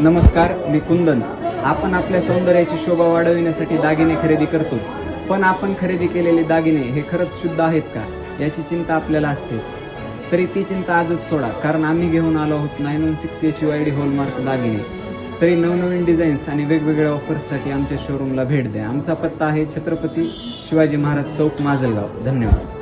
नमस्कार, मी कुंदन. आपण आपल्या सौंदर्याची शोभा वाढविण्यासाठी दागिने खरेदी करतोच, पण आपण खरेदी केलेले दागिने हे खरंच शुद्ध आहेत का याची चिंता आपल्याला असतेच. तरी ती चिंता आजच सोडा, कारण आम्ही घेऊन आलो आहोत 916 HUID हॉलमार्क दागिने. तरी नवनवीन डिझाईन्स आणि वेगवेगळ्या ऑफर्ससाठी आमच्या शोरूमला भेट द्या. आमचा पत्ता आहे छत्रपती शिवाजी महाराज चौक, माजलगाव. धन्यवाद.